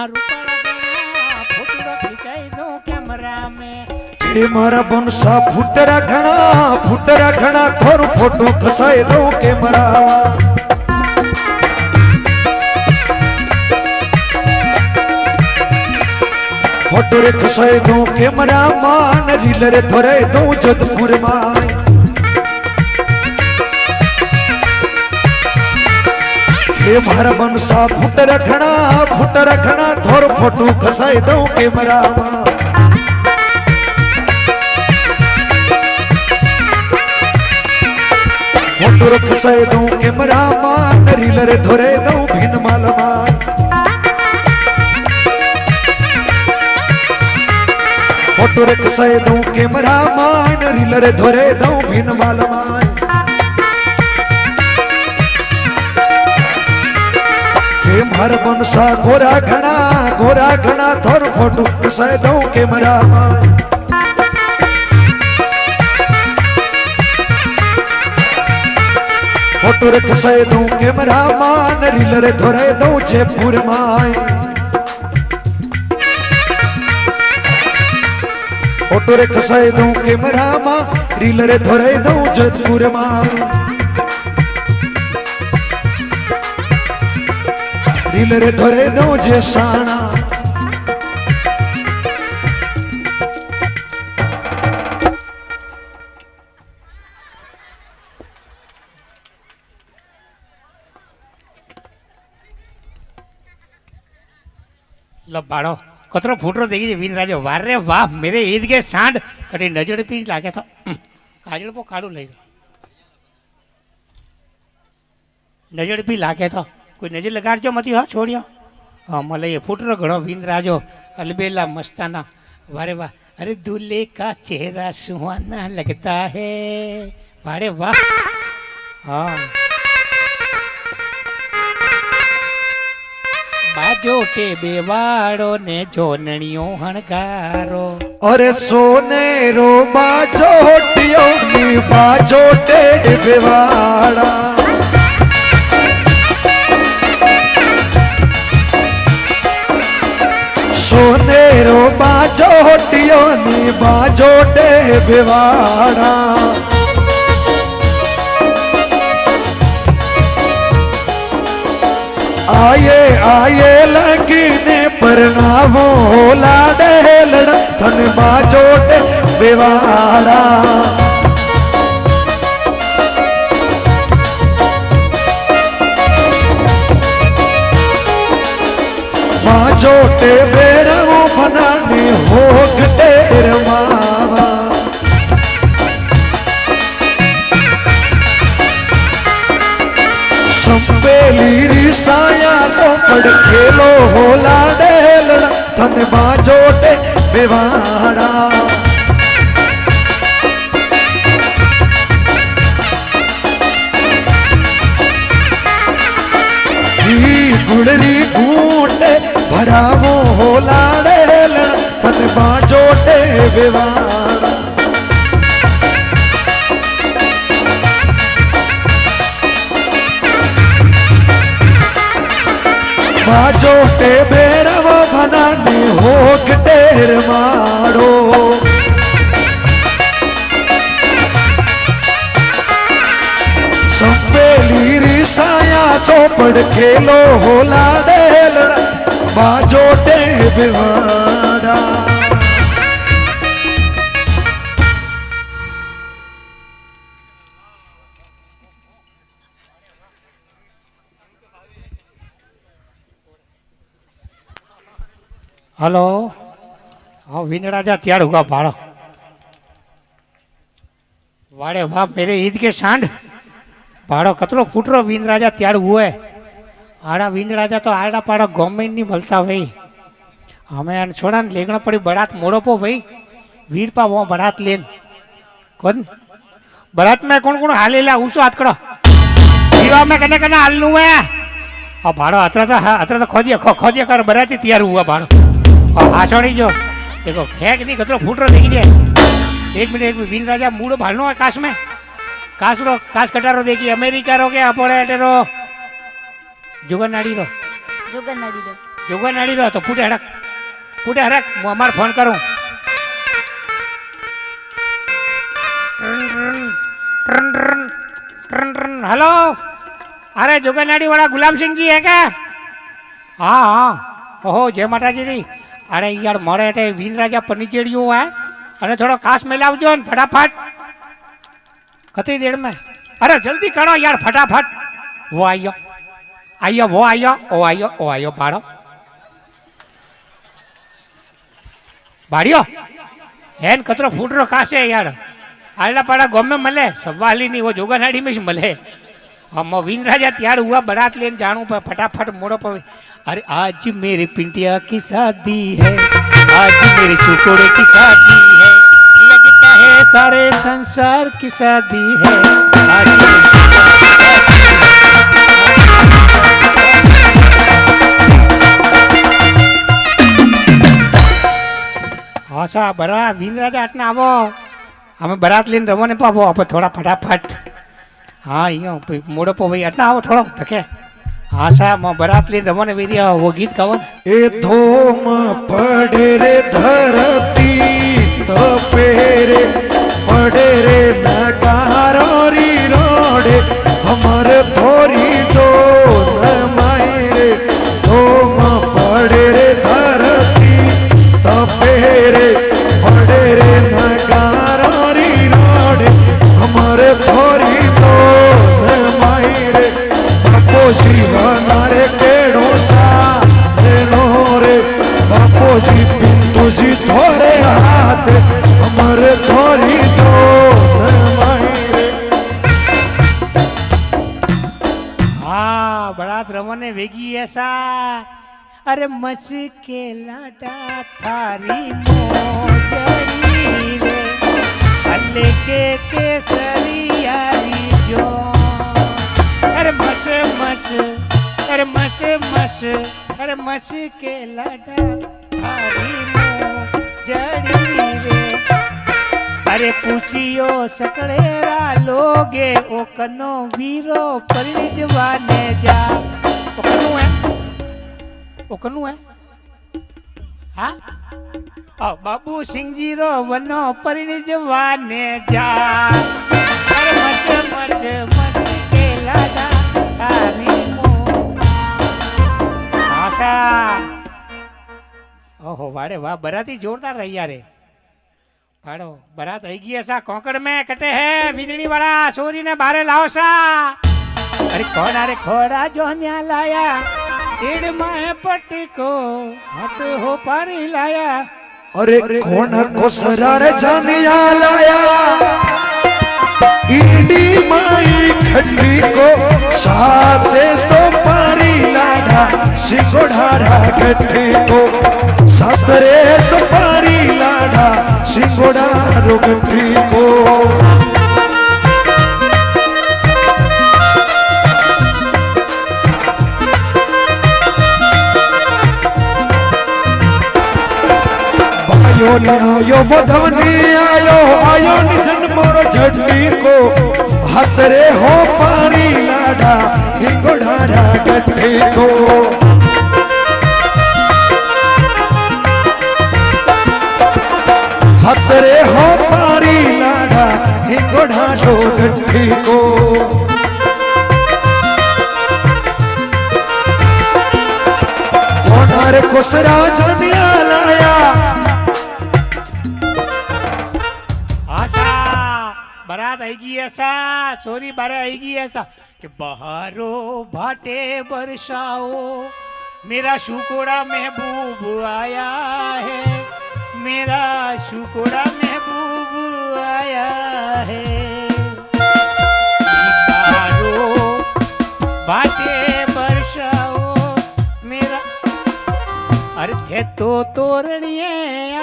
रूपाला गणा फोटो खिंचाई दो कैमरा में એ મારા બનસા ફૂટરા ઘણા થોડું ફોટો ખસાઈ દઉં કેમેરામાં ફોટો રે ખસાઈ દઉં કેમેરામાં રીલ રે ધોરાઈ દઉં જોધપુરમાં એ મારા બનસા ફૂટરા ઘણા થોડું ફોટો ખસાઈ દઉં કેમેરામાં फोटो खसाई दूं कैमरामान रील रे धोरे दूं भिन मालमान फोटो खसाई दूं कैमरामान रील रे धोरे दूं भिन मालमान के मार बनसा गोरा घना थोर फोटो खसाई दूं कैमरामान फोटो रे खसाई दूं कैमरामान रील रे धोरे दूं जयपुर माय फोटो रे खसाई दूं कैमरामान रील रे धोरे दूं जोधपुर माय रील रे धोरे दूं जेसाणा लो बाड़ो कतरो फूटरो देखी वीन राजो वाह रे वाह मेरे ईद के सांड कटी नजर पी लागे तो काजल पो काड़ू लई नजर पी लागे तो कोई नजर लगाड़जो मती हाँ छोड़ियो हाँ मले ये फूटरो घणो वीन राजो अलबेला मस्ताना वारे वाह अरे दूल्हे का चेहरा सुहाना लगता है वारे वाह हाँ बाजोटे बेवाड़ो ने जोनणियों हणगारो अरे सोनेरो बाजोटियो नी बाजोटे बेवाड़ा सोनेरो बाजोटियो नी बाजोटे बेवाड़ा आये आये लगीने परनावो लाडे लड़ थन बाजोटे बेवाड़ा बाजोटे बेरवो बनाने होग टेर मावा संपेली रिसाया सो पड़ खेलो होला डेलड़ा थन बाजोटे बेवाड़ा गुड़री घूटे भरावो होला डेलड़ा थन बाजोटे बेवाड़ा बाजोटे बेरव बनानी होग टेर मारो संपेली रिसाया चौपड़ खेलो होला डेलड़ा बाजोटे बेवाड़ा हेलो हाँ वीन राजा त्याड़ हुआ भाड़ो वाड़े वाह मेरे ईद के सांड भाड़ो कतरो फूटरो वीन राजा त्याड़ हुए आड़ा वीन राजा तो आड़ा पाड़ा गाँव में नहीं मिलता भाई हमें छोड़ा लेगना पड़ी बरात मोड़ो पो भाई वीर पा वो बरात लेन कौन बरात में कौन कौन हाले ला उसो हाथ करो जीवा में कने हाल नु है और भाड़ो अतरा तो खोदिया कर बराती तैयार हुआ भाड़ो और हासोड़ी जो देखो फेंक नहीं कतरो फूटरो देखी जाए एक मिनट वीन राजा मूड़ो भालनो आकाश में कास कटारो देखी अमेरिका रो के अपने रो જુગરનાડી રો જોગનાડી દો જુગરનાડી રો તો ફૂટે હરક હું અમારે ફોન કરું. हेलो अरे जोगनाड़ी वाला गुलाम सिंह जी है क्या? हाँ हाँ ओहो जय माता जी. अरे यार मारे अटे वीन राजा फर्नीचर है अरे थोड़ा काश में लावजो ने फटाफट. कतरी देर में? अरे जल्दी करो यार फटाफट. वो आयो आयो वो आयो ओ आयो ओ आयो भाड़ो भाड़ियो हेन कतरो फूट रो काश है यार. आला पाड़ा गाँव में मले सवाल ही नहीं वो जोगनाड़ी में मले. हम वीन राजा तैयार हुआ बारात लेने जानू पर फटाफट मोड़ो पर. अरे आज मेरे पिंटिया की शादी है आज मेरे सुकोड़े की शादी है लगता है सारे संसार की शादी है आज हाँ सा बरा वीन राजा आटना आवो हमें बारात लेने रवो ने पावो आप थोड़ा फटाफट. हाँ यो मोड़ो पो भाई अटना आओ थोड़ो धके. हाँ साहब मैं बारात लेने रवो ने वीरिया वो गीत गाओ. ए धोम पड़े रे धरती तपे रे पड़े रे नगारोरी रोडे हमर थोरी जो न माई रे. धोम पड़े रे धरती तपे रे पड़े रे नगारोरी रोडे हमर थोरी जो न माई रे. बापो जीवन रे केड़ो सा रे बापो जी पिंटू जी थोरे हाथ हमर थोरी जो न माई रे. हाँ बारात रवने वेगी ऐसा. अरे मस के लाडा थारी मोजरी रे अल्ले के केसरियारी जो. अरे मस मस अरे मस मस अरे मस के लाडा थारी मोजरी रे. अरे पूछियो सकड़ेरा लोगे ओ कनो वीरो परिजवाने जा. ओ कनु है ओ कनु है हाँ बाबू सिंह जी रो वनो परिजवाने जा. अरे मच मच मच के लाडा थारी मो आशा. ओहो वाड़े वाह बराती जोरदार रही यारे. हाड़ो बारात आई गई ऐसा कोंकड़ में कटे है बिजली वाला सोरी ने बारे लाओ सा. अरे कौन अरे खोड़ा जो न्या लाया ईड़ में पटको हट हो पारी लाया. अरे कौन को सरार जानिया लाया ईडी माई खट्टी को साते सो पारी लाड़ा सिंगोढ़ारा गट्टी को सातरे सो पारी लाड़ा सिंगोढ़ारो गट्टी को. आयो ने आयो बधवनी आयो आयो निजन मोरो झटकी को हतरे हो पारी लाडा हिंगोढ़ारा गट्टी को. हतरे हो पारी लाडा हिंगोढ़ारो गट्टी को. कोनार कोसरा जनिया लाया. बारात आएगी ऐसा सोरी बारात आएगी ऐसा कि बहारो भाटे बरसाओ मेरा शुकोड़ा महबूब आया है मेरा शुकोड़ा महबूब आया है. बहारो भाटे बरसाओ मेरा. अरे थे तो तोरणिए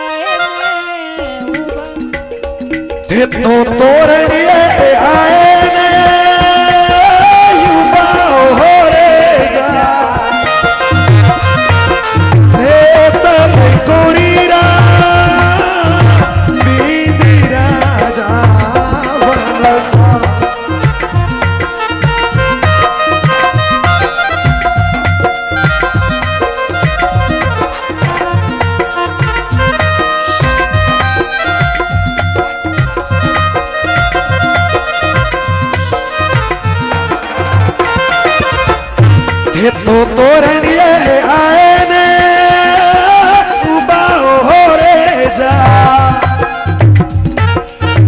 आए ते तो तोरणिए आए ने युवा हो रे जा ते तल कोरीरा बीदी राजा बनसा. ये तो तोरणिए आए ने उबाओ हो रे जा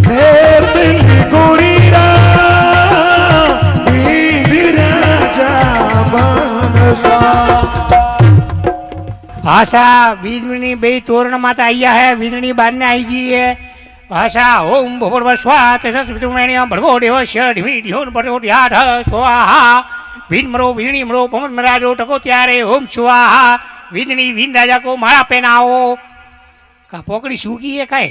हे दिल गुरीरा बींदरा जा मानसा आशा वीजनी बे तोरण माता आया है वीजनी बार ने आई गई है आशा ओम भगवत स्वात सत्सुमेणिया भड़गो देव षढ़ ढ्योन बड़ो ध्यान स्वाहा वीन मरो वीणी मरो पवन मराजो टको त्यारे ओम स्वाहा वीजनी वीन राजा को माला पहनाओ का पोकड़ी सूखी है काए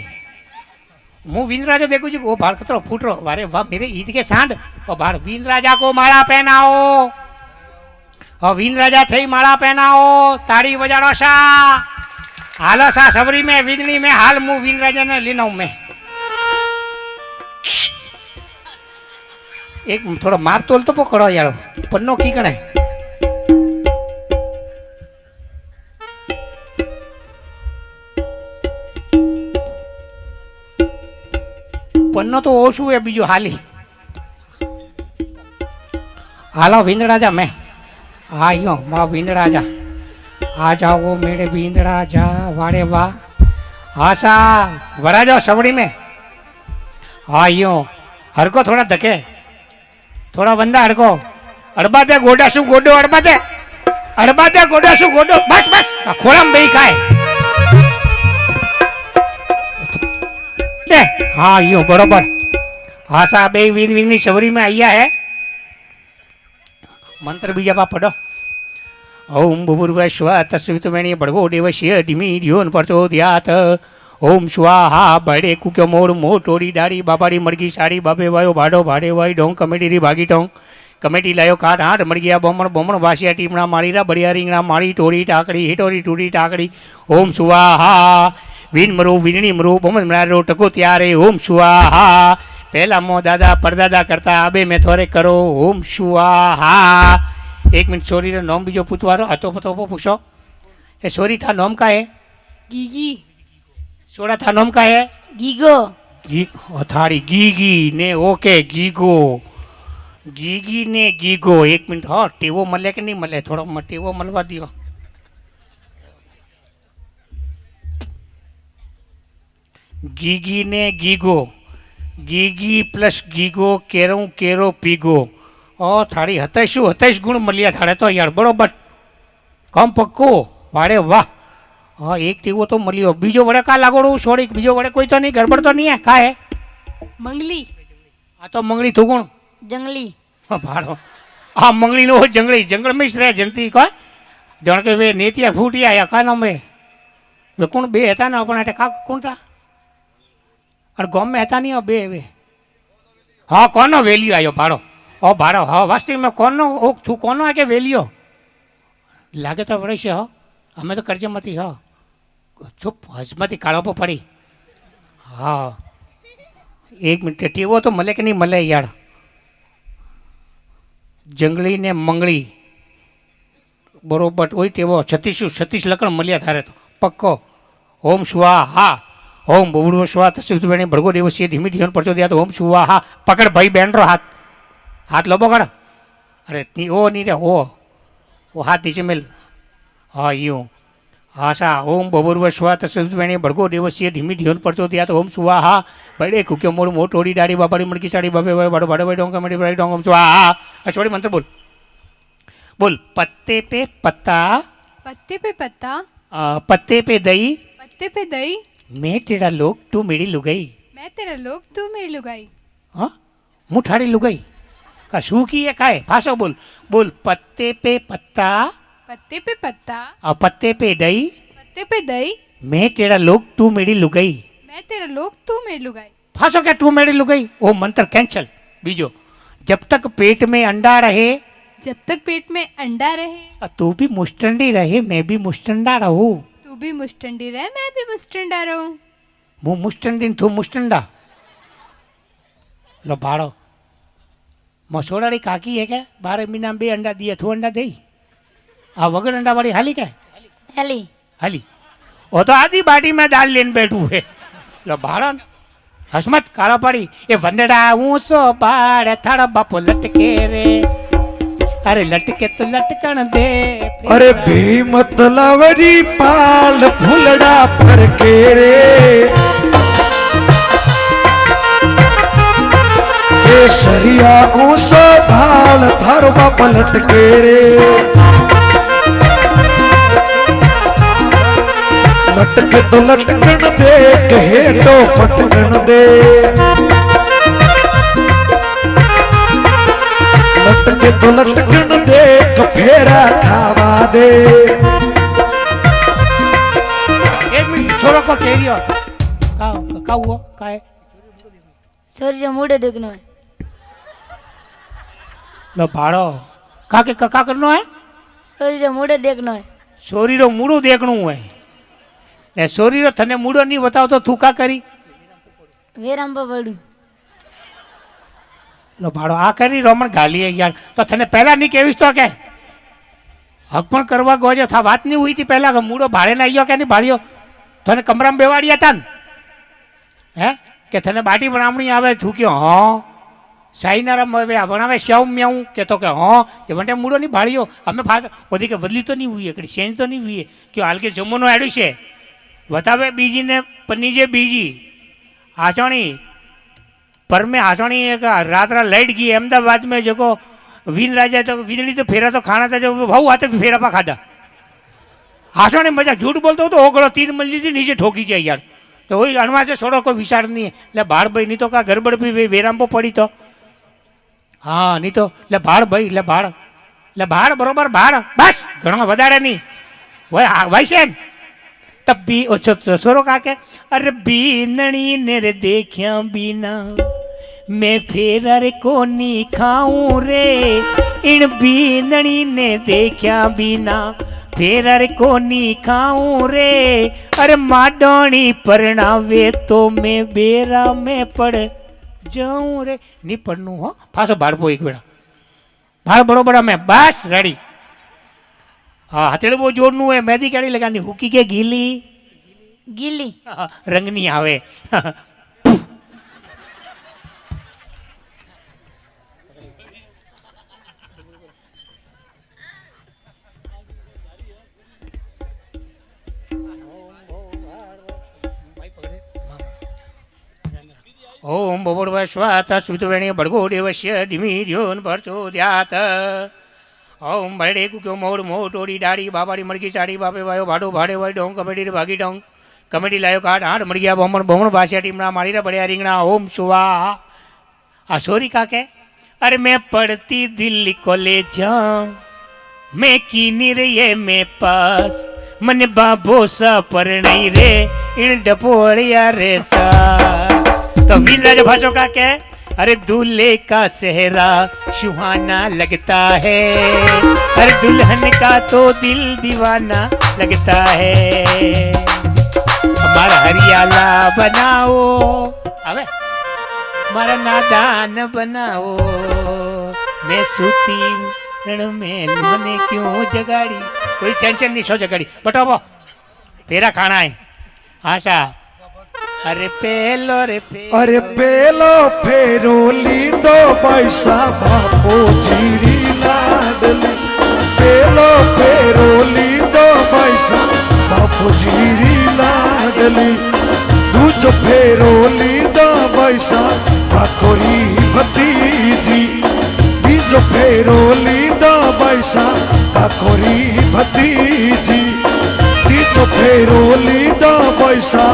હું વીન રાજા देखू છું वो भाड़ कतरो फूट रो वारे वाह मेरे ईद के सांड और भाड़ वीन राजा को माला पहनाओ और वीन राजा थे माला पहनाओ ताड़ी बजाड़ो सा हालो सा सबरी में वीजनी में हाल मु वीन राजा ने लेना मैं एक थोड़ा मार तोल तो पकड़ो यार पन्नो की कणे पन्नो तो ओछू है बीजो हाली हालो वीन राजा मैं आयो माँ वीन राजा आ जाओ मेरे वीन राजा वाड़े वाह आशा वरा जाओ सबड़ी में आयो हरको थोड़ा धके थोड़ा बंदा हड़को अड़बा दे गोडा सु गोडो अड़बा दे गोडा सु गोडो बस बस खोलम बई खाए दे हाँ यो बरोबर आशा बे वीर वीर सबरी में आया है मंत्र बीजा पा पढ़ो ओम भूर्भुवस्व तस्वितुर्वरेण्यं भर्गो देवस्य धीमहि धियो न प्रचोदयात् ओम स्वाहा बड़े कुक्यो मोड़ मोड़ टोड़ी डाड़ी बाबाड़ी मड़गी साड़ी बाबे वायो भाड़ो भाड़े वाई ढोंग कमेटी री भागी ढोंग कमेटी लायो काट हाथ मर गया बोमण बोमण वासिया टीमणा मारीरा बढ़िया રીંગણા मारी टोड़ी टाकड़ी हिटोरी टूटी टाकड़ी ओम स्वाहा वीन मरो वीरणी मरो बोमण मरारो टको त्यारे ओम स्वाहा पहला मो दादा परदादा करता अबे मैं थोड़े करो ओम स्वाहा एक मिनट सोरी रो नोम बीजो पूछवारो हतो पतो पूछो ए सोरी था नोम का है गीगी सोड़ा था नोम का है गीगो गी थारी गीगी ने ओके गीगो गीगी ने गीगो एक मिनट हाँ टेवो मले कि नहीं मले थोड़ा टेवो मलवा दियो गीगी ने गीगो गीगी प्लस गीगो केरो केरो पीगो ओ थारी हतेश गुण मलिया थारे तो यार बरोबर कम पक्को वारे वाह हाँ एक टीवो तो मलियो बीजो वड़े का लागोड़ू छोड़ी बीजो वड़े कोई तो नहीं गड़बड़ तो नहीं है का है मंगली आ तो मंगली थू गुण जंगली हाँ भाड़ो हाँ मंगली नो जंगली जंगल में रहे जनती का जण के वे नेतिया फूटिया या का नाम वे कौन बे हता ना अपन का कौन था और गाँव में हता नहीं बे वे हाँ कौन वेलियो आयो भाड़ो ओ भाड़ो हाँ वास्तविक में कौन ओ थू कौन है के वेलियो लागे तो बड़े से हो हमें तो कर्जे मती हाँ चुप हजमती काढ़ो पर पड़ी हाँ एक मिनट टीवो तो मले कि नहीं मले यार जंगली ने मंगली बरोबर वही टेवो 36 लकड़ मलिया थारे तो पक्को ओम स्वाहा ओम भूर्भुवः स्वः तस्वितुर्वरेण्यं भर्गो देवस्य धीमहि धियो न प्रचोदयात् ओम स्वाहा पकड़ भाई बहन रो हाथ लो पकड़ अरे नी ओ नहीं रे वो हाथ नीचे मिल हाँ यूँ आशा ओम भूर्भुवः स्वः तस्वितुर्वरेण्यं भर्गो देवस्य धीमहि धियो न प्रचोदयात् ओम स्वाहा बड़े कुक्यो मोड़ मोड़ टोड़ी डाड़ी बाबाड़ी मड़की साड़ी बाबे भाई बड़ो बड़े भाई डोंग कमेटी भाई डोंग ओम स्वाहा अश्वड़ी मंत्र बोल बोल पत्ते पे पत्ता पत्ते पे पत्ता पत्ते पे दही पत्ते पे दही मैं तेरा लोग तू मेरी लुगाई मैं तेरा लोग तू मेरी लुगाई हाँ मुठाड़ी लुगाई का सूखी है काहे फासो बोल बोल पत्ते पे पत्ता पत्ते पे पत्ता और पत्ते पे दही पत्ते पे दही मैं तेरा लोग तू मेरी लुगाई मैं तेरा लोग तू मेरी लुगाई फासो क्या तू मेरी लुगाई वो मंत्र कैंसल बीजो जब तक पेट में अंडा रहे जब तक पेट में अंडा रहे तू भी मुस्टंडी रहे मैं भी मुस्टंडा रहूं तू भी मुस्टंडी रहे मैं भी मुस्टंडा रहूं मुँह मुस्टंडी तू मुस्टंडा लो भाड़ो मसोड़ाड़ी काकी है क्या 12 महीना में 2 अंडा दिए थू अंडा दे आ वगड़ अंडा वाली हाली क्या हेली हाली वो तो आधी बाटी में दाल लेने बैठू है लो भाड़ो हसमत काला पड़ी ये वंदड़ा ऊंचो बाड़ थाड़ा बापो लटके रे अरे लटके तो लटकण दे अरे भीमत लवरी पाल फुलड़ा पर के रे केसरिया ऊंसो भाल थारो बाप लटके रे लटके तो लटकण दे कहे तो पटकण दे लटके तो लटकण दे फेरा खावा दे एक मिनट छोरो को केरियो का हुआ का है छोरी मुड़े देखनो है लो भाड़ो का करनो है छोरी मुड़े देखनो है छोरी रो मूड़ो देखणू है ने छोरी रो थने मूड़ो नहीं बताओ तो तू का करी वेराम पर पड़ू लो भाड़ो आ करी रोमन गाली है यार तो थने पहला नहीं केवीस तो के हक पण करवा गोजे था बात नहीं हुई थी पहला का मूड़ो भाड़े ना आयो के नहीं भाड़ियो थने कमरा में बेवाड़िया था हैं के थने बाटी बनावणी आवे थू क्यों हां साईनाराम बनावे श्याम म्याऊ के तो के हाँ ते वंटे मूड़ो नहीं भाड़ियो हमें फास ओदी के बदली तो नहीं हुई है चेंज तो नहीं हुई है क्यों हाल के जमोनो एडू छे बतावे बीजी ने पन्नीजे बीजी आचोणी पर में आसणी एक रात लाइट गई अहमदाबाद में जो वीन राजा तो वीजली तो फेरा तो खाना था जो भाऊ आते भी फेरा पा खाधा आसणी मजा झूठ बोलते हो तो ओगड़ो 3 मंजिल थी नीचे ठोकी जाए यार तो वही अनवा से छोड़ो कोई विचार नहीं है ले भाड़ भाई नहीं तो का गड़बड़ भी वेराम पर पड़ी तो हाँ नहीं तो ले भाड़ भाई ले भाड़ बरोबर भाड़ बस घणो वधारे नहीं वही से तब भी सोरो का के अरे बीनणी ने रे देखिया बीना मैं फेर अरे कोनी खाऊं रे इन बीनणी ने देखिया बीना फेर अरे कोनी खाऊं रे अरे माडोणी परणावे तो मैं बेरा में पड़ जाऊं रे नहीं पढ़नू हो फासो भाड़पो एक बेड़ा भाड़ बरोबर में बस रेडी हाँ हथेली वो जोड़नू है मेहंदी केड़ी लगानी हुकी के गीली गीली रंग नहीं आवे ओम भोर्भुवः स्वः सुवितुर्वरेण्य भर्गो देवस्य धीमहि प्रचोदयात् ओम बड़े कुक्यो मोड़ मोटोड़ी डाड़ी बाबाड़ी मड़की साड़ी बापे वायो भाड़ो भाड़े वाई डोंग कमेडी भागी डोंग कमेडी लायो काट आठ मड़िया बोमण बोमण बासिया टीमना मारी रा बड़िया रिंगना ओम सुवा आसोरी का के अरे मैं पढ़ती दिल्ली कॉलेज मैं कीनी रे ये मैं पास मन बाबो सा पर नहीं रे इन डपोड़िया रे सा तो वीर राजा भाषो का के अरे दूल्हे का सेहरा सुहाना लगता है अरे दुल्हन का तो दिल दीवाना लगता है हमारा हरियाला बनाओ अबे हमारा नादान बनाओ मैं सूती रण में बने क्यों जगाड़ी कोई टेंशन नहीं सो जगाड़ी बताओ तेरा खाना है आशा अरे पेलो फेरो लीदो पैसा बापो जीरी लाडली पेलो फेरो लीदो पैसा बापो जीरी लाडली दूजो फेरो लीदो पैसा बाकोरी भतीजी बीजो फेरो लीदो पैसा बाकोरी भतीजी तीजो फेरो लीदो पैसा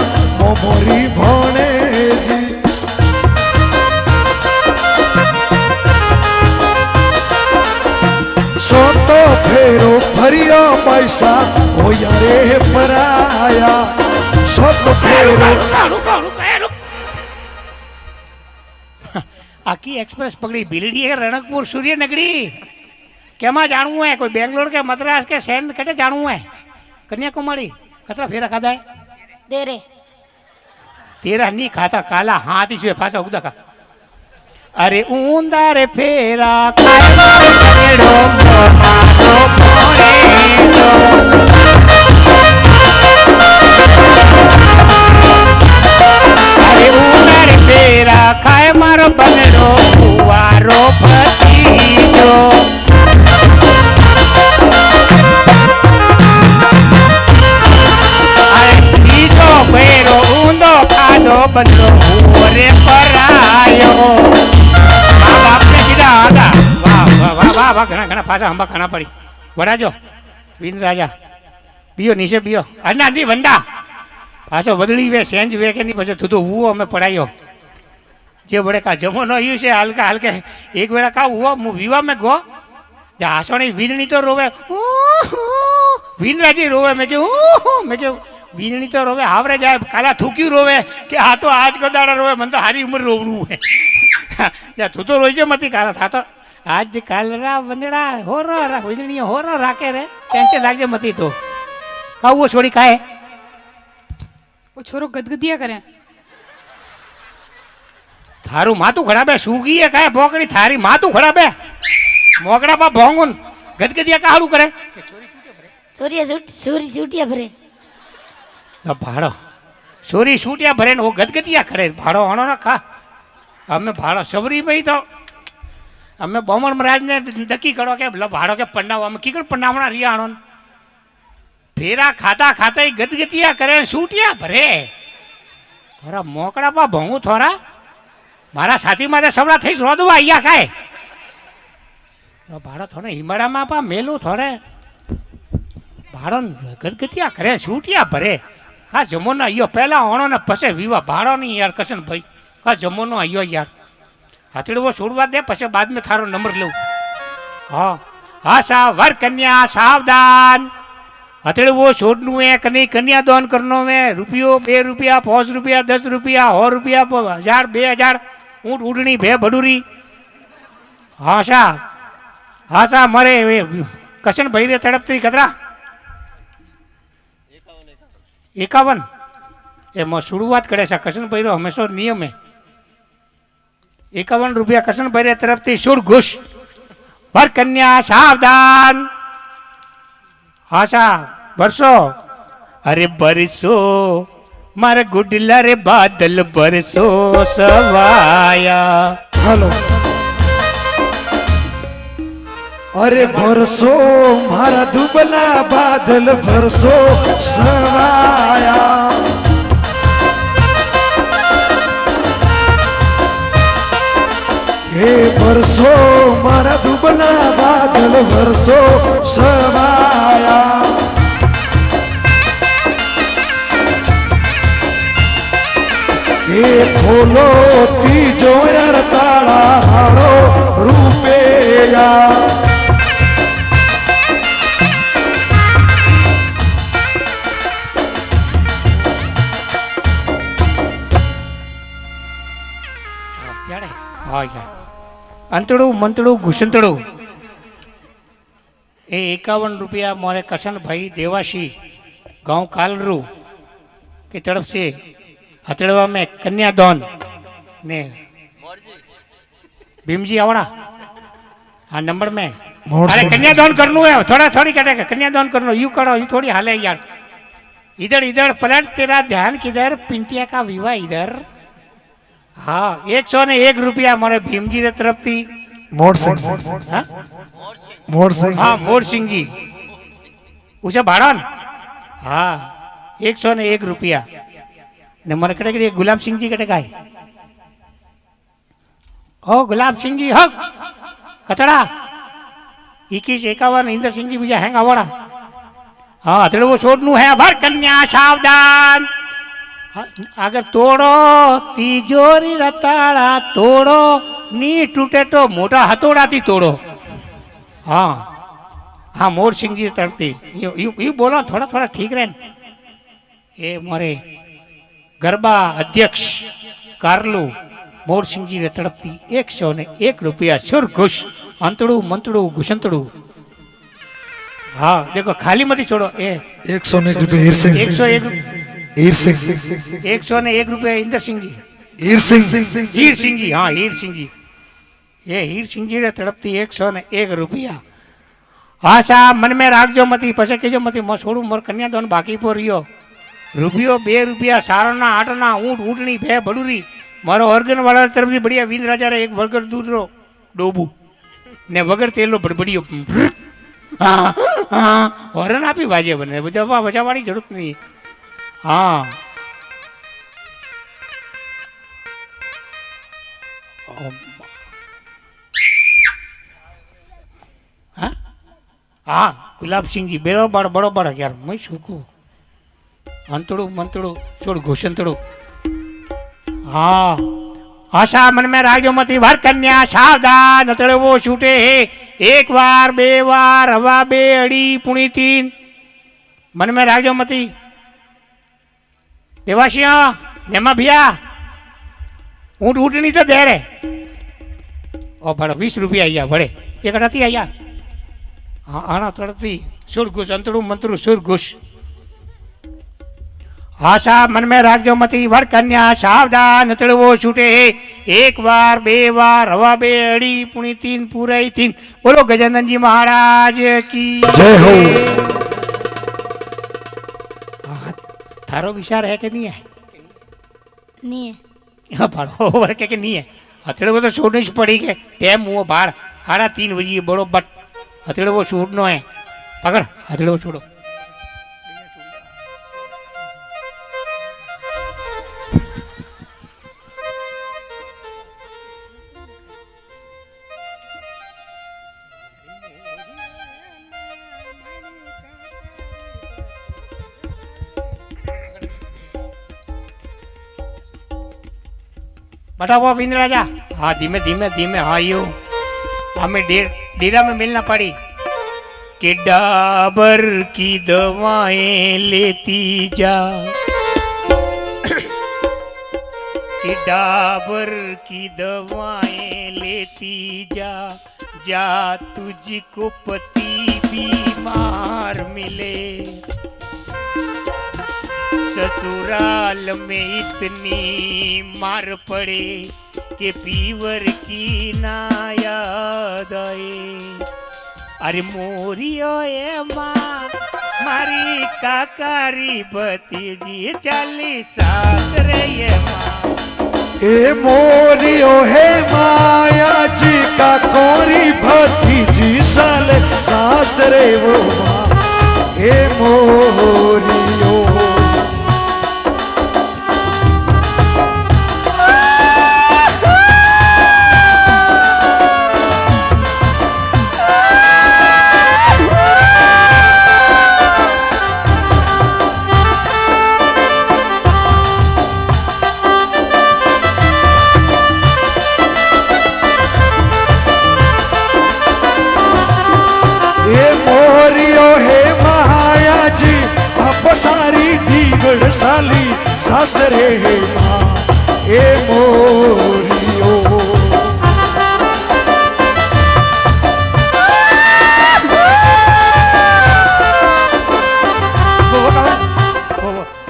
मोरी भणेजी सोतो फेरो फरियो पैसा हो यारे पराया सोतो फेरो आकी एक्सप्रेस पकड़ी बिलड़ी है रणकपुर सूर्य नगरी क्या मां जानू है कोई बेंगलोर के मद्रास के सैन कटे जानू है कन्याकुमारी कतरा फेरा खादा है तेरा नहीं खाता काला हाथ इसमें फांसा उगदा का अरे ऊंदा रे फेरा अरे ऊंदा रे फेरा खाए मारो बनड़ो कुवारो भतीजो આવા ઘણા ઘણા પાછા હંબા ખાના પડી વડાજો વિન રાજા બીયો નીચે બીયો અરના દી વંદા પાછો વદળી વે સેન્જ વે કે નહીં પછી તું તો હુઓ અમે પડાયો જે વડે કા જમો ન યુ છે હલકા હલકે એક વેળા કા હુઓ હું વિવા મેં ગો જે હાસણી વીજળી તો રોવે વિનરાજી રોવે મેં કે વીજળી તો રોવે હાવરે જાય કાલા થૂક્યું રોવે કે આ તો આજ ગદાડા રોવે મને તો હારી ઉંમર રોવડું હોય તું તો રોઈ છે મતી કાલા થાતો આજ કાલરા વંદડા હોરો વીજળી હોરો રાખે રે ટેન્શન લાગજે મતી તો કાવો છોડી કાય वो छोरो गदगदिया करे થારું માતું ખરાબે સુગીએ કાય ભોકડી થારી માતું ખરાબે મોકડા પા ભોંગુન ગદગદિયા કાહડું કરે ચોરી છૂટિયા ભરે ભાડો ચોરી છૂટ્યા ભરે ને ઓ ગદગદિયા કરે ભાડો હણો ના ખા અમે ભાડો સબરી ભાઈ તો અમે બમણ મહારાજને નક્કી કરો કે ભાડો કે પન્નાવો અમે કીકડ પન્નાવણા રિયાણો ફેરા ખાતા ખાતા ગદગદિયા કરે છૂટ્યા ભરે થોડા મોકડા પા ભોંગું થોડા મારા સાથી માટે સવડા થઈશ રોદવા અહીંયા કાય ભાડો થોડે હિમાડામાં પા મેલું થોડે ભાડો ગદગદિયા કરે છૂટ્યા ભરે હા જમોનો આવ્યો પહેલા ઓણો ને પછી વિવાહ ભાડો નહીં યાર કશન ભાઈ હા જમોનો આવ્યો યાર હાથડવો છોડવા દે પછી બાદ મેં થારો નંબર લઉં હા હા સા વર કન્યા સાવધાન હથેળવો છોડનું હે કની કન્યાદાન કરનો હે રૂપિયો 2 રૂપિયા 5 રૂપિયા 10 રૂપિયા 100 રૂપિયા 1000 2000 ઊંટ ઉડણી ભે ભડુરી હા સા મરે કશન ભાઈ રે તડપતી કતરા 51 એમાં શરૂઆત કરે છે કશન ભાઈ હંમેશા નિયમે 51 રૂપિયા કશન ભાઈ તરફથી સુડ ઘુસ વર કન્યા સાવધાન આશા બરસો અરે બરસો મારે ગુડલા રે બાદલ બરસો સવાયા હાલો અરે ભરસો મારા દુબલા બાદલ ભરસો સવાયા હે ભરસો મારા દુબલા બાદલ ભરસો સવાયા હે ખોલો તીજો તાળા હારો રૂપેયા અંતડું મંતડું ઘુસંતડું એ 51 રૂપિયા મોરે કશન ભાઈ દેવાશી गांव कालरू की तरफ से हथड़वा में कन्यादान ने भीमजी आवड़ा हाँ नंबर में अरे कन्यादान करना है थोड़ा थोड़ी कहते कन्यादान करना यू करो यू थोड़ी हाल है यार इधर इधर पलट तेरा ध्यान किधर पिंटिया का विवाह इधर हाँ 101 रुपया हमारे भीमजी की तरफ थी मोर सिंह हाँ मोर सिंह जी उसे भाड़न हाँ 101 रुपया ने मरे कटे गुलाब सिंह जी कटे काय ओ गुलाब सिंह जी हक कचड़ा 2151 इंद्र सिंह जी बीजा हैंग आवड़ा हाँ अतड़े वो छोड़नू है भर कन्या सावधान अगर तोड़ो तिजोरी रताड़ा तोड़ो नी टूटे तो मोटा हथौड़ा थी तोड़ो हाँ हाँ मोर सिंह जी तरफती यू बोलो थोड़ा थोड़ा ठीक रहे ये मोरे गरबा अध्यक्ष कारलू मोर सिंह जी ने तड़पती 101 रुपया सुर घुस अंतड़ू मंतड़ू घुसंतड़ू हाँ देखो खाली मत छोड़ो ए 101 रुपया हीर सिंह 101 रुपया इंद्र सिंह जी हीर सिंह जी हाँ हीर सिंह जी ये हीर सिंह जी ने तड़पती 101 रुपया हाँ साहब मन में राखजो मती पछे केजो मती मैं छोड़ू मोर कन्यादान बाकी पर रियो रुपयो 2 रुपया सारणा आटना ऊँट ऊँटनी भे बडूरी मारो ऑर्गन वाला तरफ से बढ़िया वीर राजा रे एक वगर दूध रो डोबू ने वगर तेल रो बड़बड़ियो हाँ हाँ हॉर्न आपी बाजे बने बजावा बजावाड़ी जरूरत नहीं हाँ હા હા ગુલાબસિંહજી બરોબર યાર મેં શું કહું અંતડું મંતડું છોડ ઘોષંતડું हाँ आशा मन में राजो मती वर कन्या सावधान अतड़े वो छूटे है एक बार बे बार हवा बे अड़ी पुणी तीन मन में राजो मती देवाशिया नेमा भैया ऊँट ऊँटनी तो दे रे ओ बड़ा 20 रुपया आया बड़े एक राती आया हाँ आना तड़ती सुर घुस अंतड़ू मंतड़ू सुर घुस आशा मन में राखजो मती वर कन्या सावधान तड़वो छूटे एक बार बे बार हवा बे अड़ी पुणी तीन पूरे तीन बोलो गजानन जी महाराज की जय हो। हाँ, थारो विचार है कि नहीं है नहीं है। भाड़ो वर के नहीं है हथेड़े वो तो छोड़नी ही पड़ी के टाइम वो बाहर 3:30 बजे बड़ो बट हथेड़े वो छोड़नो है पकड़ हथेड़े वो छोड़ो बटा वो बिंद राजा हाँ धीमे धीमे धीमे हाँ यू हमें डेरा में मिलना पड़ी कि डाबर की दवाएं लेती जा कि डाबर की दवाएं लेती जा जा तुझको पति बीमार मिले ससुराल में इतनी मार पड़े कि पीवर की ना याद आए अरे मोरियो ए माँ मारी काकारी भतीजी 40 साल रे ये माँ ए मोरियो है माया जी का कोरी भतीजी साले सास रे वो माँ ए मोरियो सारी दीगड़ साली सासरे है माँ ए मोरियो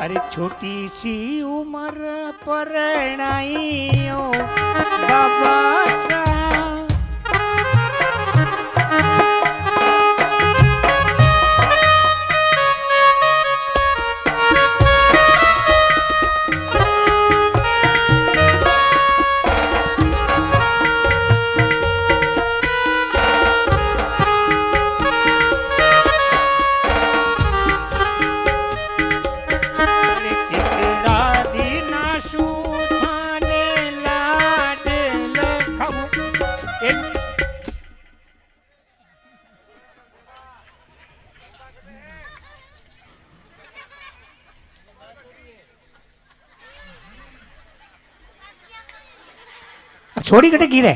अरे छोटी सी उम्र परणाइयो बाबा छोड़ी कटे गिरे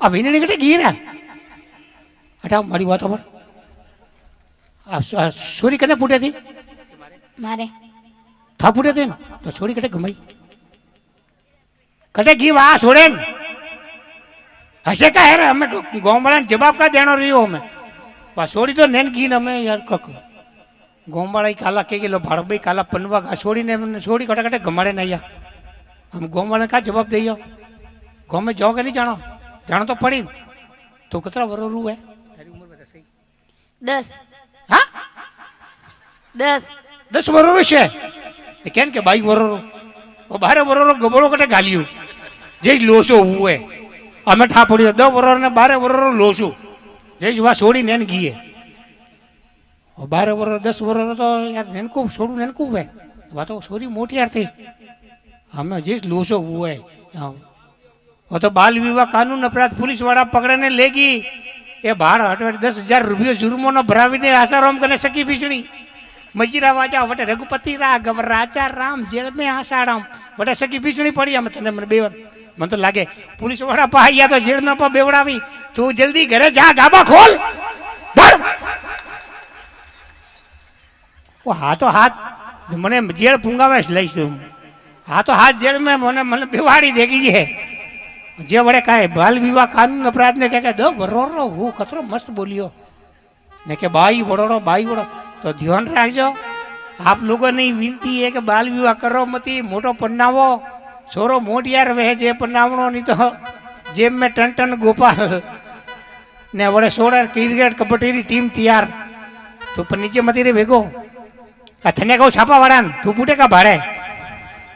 अब इन्हें कटे गिरे हटाओ मारी बात पर छोरी कने फूटे थी मारे था फूटे थे तो छोरी कटे घुमाई कटे घी वहां छोड़े ऐसे का है हमें गाँव वाला जवाब का देना रही हो हमें बस छोड़ी तो नैन घी हमें यार कक गाँव वाला ही काला के लो भाड़ भाई काला पनवा छोड़ी ने छोड़ी कटे कटे घमाड़े नहीं यार हम गाँव वाले का जवाब दे गाँव में जाओ के नहीं जानो जानो तो पड़ी तो कितना वरोरू है तेरी उम्र बता सही 10 हाँ 10 वरोरू है केन के बाई वरोरू वो 12 वरोरू गबड़ो कटे गालियो जे लोसो हुए हमें ठा पड़ी 10 वरोर ने 12 वरोरू लोसो जे वहाँ छोड़ी नैन गई है और 12 वरोर 10 वरोर तो यार नैन को छोड़ू नैन को है वहाँ तो छोरी मोटी यार थी हमें जिस लोसो हुआ है वो तो बाल विवाह कानून अपराध पुलिस वाला पकड़ने लेगी ये भाड़ हटवट 10,000 रुपये जुर्मानो भरावीने आसाराम कने सखी भीषणी मजीरा वाजा वटे रघुपति राघव राजा राम जेल में आसाराम वटे सखी भीषणी पड़ी हम तने मन बेवन मन तो लागे पुलिस वाला पाया तो जेल में बेवड़ावी तू जल्दी घरे जा गाबा खोल धर वो हाथ मने जेल फूंगावे लईश हाथ जेल में मने मन बेवाड़ी देगी है जे वड़े काहे बाल विवाह कानून अपराध ने कहे दो बरोरो वो कतरो मस्त बोलियो ने के भाई बड़ोड़ो तो ध्यान रखजो आप लोगों ने विनती है कि बाल विवाह करो मती मोटो पन्नावो छोरो मोटियार वह जे पन्नावणो नहीं तो जेब में टन गोपाल ने वड़े 16 क्रिकेट कबड्डी री टीम तैयार तो पर नीचे मती रे भेगो थने को छापा वाड़ान तू फूटे का भाड़े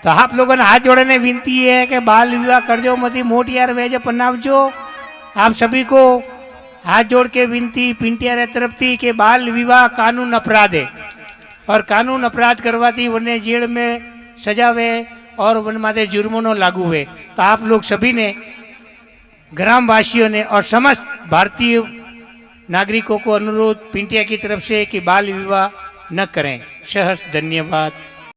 तो आप लोगों ने हाथ जोड़ने विनती है कि बाल विवाह कर जो मती मोटियार वेज पन्नावजो आप सभी को हाथ जोड़ के विनती पिंटियार तरफ थी कि बाल विवाह कानून अपराध है और कानून अपराध करवाती वने जेल में सजा वे और वन माते जुर्मानो लागू हुए तो आप लोग सभी ने ग्रामवासियों ने और समस्त भारतीय नागरिकों को अनुरोध पिंटिया की तरफ से कि बाल विवाह न करें। सहर्ष धन्यवाद।